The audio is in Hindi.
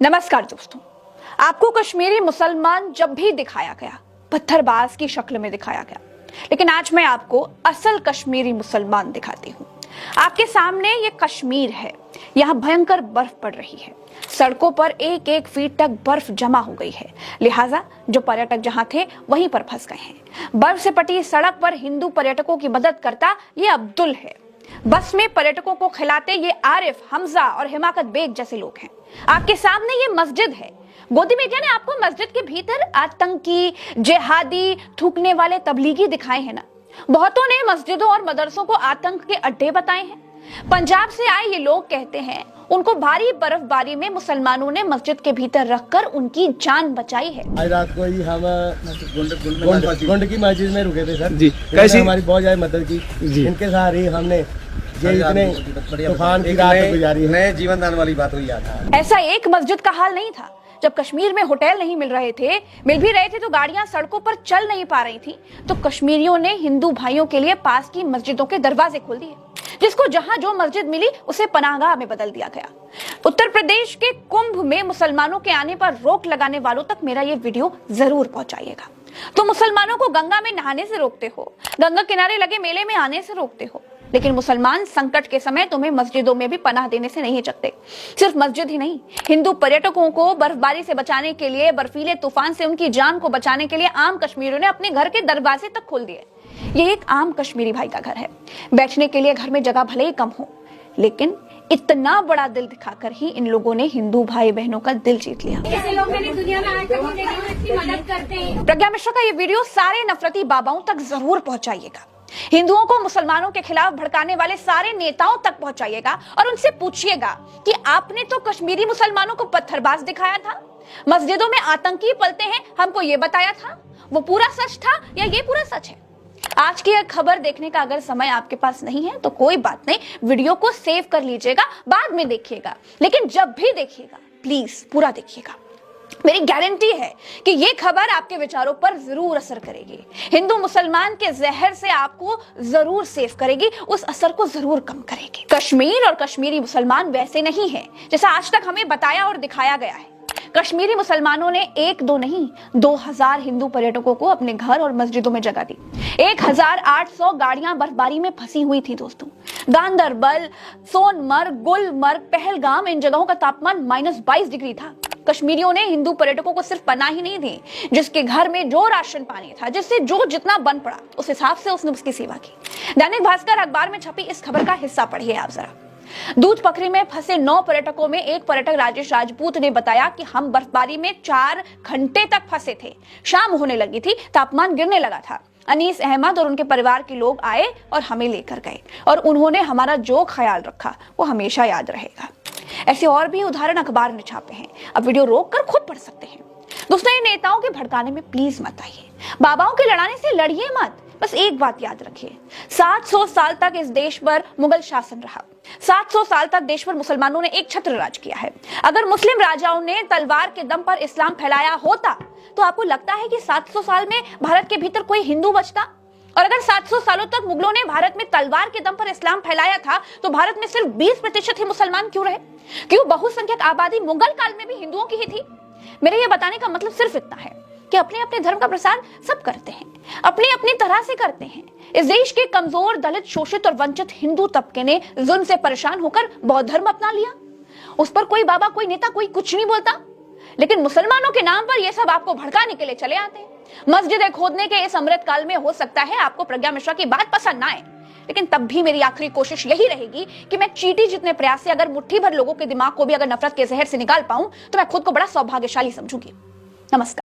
नमस्कार दोस्तों, आपको कश्मीरी मुसलमान जब भी दिखाया गया पत्थरबाज की शक्ल में दिखाया गया, लेकिन आज मैं आपको असल कश्मीरी मुसलमान दिखाती हूँ। आपके सामने ये कश्मीर है। यहाँ भयंकर बर्फ पड़ रही है। सड़कों पर एक एक फीट तक बर्फ जमा हो गई है, लिहाजा जो पर्यटक जहाँ थे वहीं पर फंस गए हैं। बर्फ से पटी सड़क पर हिंदू पर्यटकों की मदद करता ये अब्दुल है। बस में पर्यटकों को खिलाते ये आरिफ, हमजा और हिमाकत बेग जैसे लोग हैं। आपके सामने ये मस्जिद है। गोदी मीडिया ने आपको मस्जिद के भीतर आतंकी, जिहादी, थूकने वाले तबलीगी दिखाए हैं ना। बहुतों ने मस्जिदों और मदरसों को आतंक के अड्डे बताए हैं। पंजाब से आए ये लोग कहते हैं उनको भारी बर्फबारी में मुसलमानों ने मस्जिद के भीतर रखकर उनकी जान बचाई है। आज रात को ही हम गुंड की मस्जिद में रुके थे सर जी। कैसे हमारी बहुत ज्यादा मदद की जी। इनके साथ ही हमने इतने तूफान की रात गुजारी है। नए जीवन दान वाली बात हुई है। ऐसा एक मस्जिद का हाल नहीं था। जब कश्मीर में होटल नहीं मिल रहे थे, मिल भी रहे थे तो गाड़ियां सड़कों पर चल नहीं पा रही थी, तो कश्मीरियों ने हिंदू भाइयों के लिए पास की मस्जिदों के दरवाजे खोल दिए। जिसको जहां जो मस्जिद मिली उसे पनाहगाह में बदल दिया गया। उत्तर प्रदेश के कुंभ में मुसलमानों के आने पर रोक लगाने वालों तक मेरा ये वीडियो जरूर पहुंचाइएगा। तो मुसलमानों को गंगा में नहाने से रोकते हो, गंगा किनारे लगे मेले में आने से रोकते हो, लेकिन मुसलमान संकट के समय तुम्हें मस्जिदों में भी पनाह देने से नहीं चकते। सिर्फ मस्जिद ही नहीं, हिंदू पर्यटकों को बर्फबारी से बचाने के लिए, बर्फीले तूफान से उनकी जान को बचाने के लिए आम कश्मीरियों ने अपने घर के दरवाजे तक खोल दिए। ये एक आम कश्मीरी भाई का घर है। बैठने के लिए घर में जगह भले ही कम हो, लेकिन इतना बड़ा दिल दिखाकर ही इन लोगों ने हिंदू भाई बहनों का दिल जीत लिया। प्रज्ञा मिश्रा का ये वीडियो सारे नफरती बाबाओं तक जरूर पहुंचाइएगा। हिंदुओं को मुसलमानों के खिलाफ भड़काने वाले सारे नेताओं तक पहुंचाइएगा और उनसे पूछिएगा कि आपने तो कश्मीरी मुसलमानों को पत्थरबाज दिखाया था, मस्जिदों में आतंकी पलते हैं, हमको ये बताया था। वो पूरा सच था या ये पूरा सच है? आज की यह खबर देखने का अगर समय आपके पास नहीं है तो कोई बात नहीं, वीडियो को सेव कर लीजिएगा, बाद में देखिएगा, लेकिन जब भी देखिएगा प्लीज पूरा देखिएगा। मेरी गारंटी है कि ये खबर आपके विचारों पर जरूर असर करेगी। हिंदू मुसलमान के जहर से आपको जरूर सेव करेगी, उस असर को जरूर कम करेगी। कश्मीर और कश्मीरी मुसलमान वैसे नहीं है जैसा आज तक हमें बताया और दिखाया गया है। कश्मीरी मुसलमानों ने एक दो नहीं 2000 हिंदू पर्यटकों को अपने घर और मस्जिदों में जगह दी। 1800 गाड़ियां बर्फबारी में फंसी हुई थी दोस्तों। गांदरबल, सोनमर्ग, गुलमर्ग, पहलगाम, इन जगहों का तापमान -22 डिग्री था। कश्मीरियों ने हिंदू पर्यटकों को सिर्फ पनाह ही नहीं दी, जिसके घर में जो राशन पानी था, जिससे जो जितना बन पड़ा उस हिसाब से उसने उसकी सेवा की। दैनिक भास्कर अखबार में छपी इस खबर का हिस्सा पढ़िए आप जरा। दूध पखरी में फंसे 9 पर्यटकों में एक पर्यटक राजेश राजपूत ने बताया कि हम बर्फबारी में 4 घंटे तक फंसे थे। शाम होने लगी थी, तापमान गिरने लगा था। अनीस अहमद और उनके परिवार के लोग आए और हमें लेकर गए, और उन्होंने हमारा जो ख्याल रखा वो हमेशा याद रहेगा। ऐसे और भी उदाहरण अखबार ने छापे हैं, अब वीडियो रोक कर खुद पढ़ सकते हैं। दोस्तों, ये नेताओं के भड़काने में प्लीज मत आइए। बाबाओं के लड़ाने से लड़िए मत। बस एक बात याद रखिए, 700 साल तक इस देश पर मुगल शासन रहा। 700 साल तक देश पर मुसलमानों ने एक छत्र राज किया है। अगर मुस्लिम राजाओं ने तलवार के दम पर इस्लाम फैलाया होता तो आपको लगता है कि 700 साल में भारत के भीतर कोई हिंदू बचता? और अगर 700 सालों तक मुगलों ने भारत में तलवार के दम पर इस्लाम फैलाया था तो भारत में सिर्फ 20% ही मुसलमान क्यों रहे? क्यों बहुसंख्यक आबादी मुगल काल में भी हिंदुओं की ही थी? मेरे ये बताने का मतलब सिर्फ इतना है कि अपने अपने धर्म का प्रसार सब करते हैं, अपनी अपनी तरह से करते हैं। इस देश के कमजोर, दलित, शोषित और वंचित हिंदू तबके ने जुल्म से परेशान होकर बौद्ध धर्म अपना लिया। उस पर कोई बाबा, कोई नेता, कोई कुछ नहीं बोलता, लेकिन मुसलमानों के नाम पर ये सब आपको भड़काने के लिए चले आते हैं। मस्जिदें खोदने के इस अमृत काल में हो सकता है आपको प्रज्ञा मिश्रा की बात पसंद ना आए, लेकिन तब भी मेरी आखिरी कोशिश यही रहेगी कि मैं चींटी जितने प्रयास से अगर मुट्ठी भर लोगों के दिमाग को भी अगर नफरत के जहर से निकाल पाऊं तो मैं खुद को बड़ा सौभाग्यशाली समझूंगी। नमस्कार।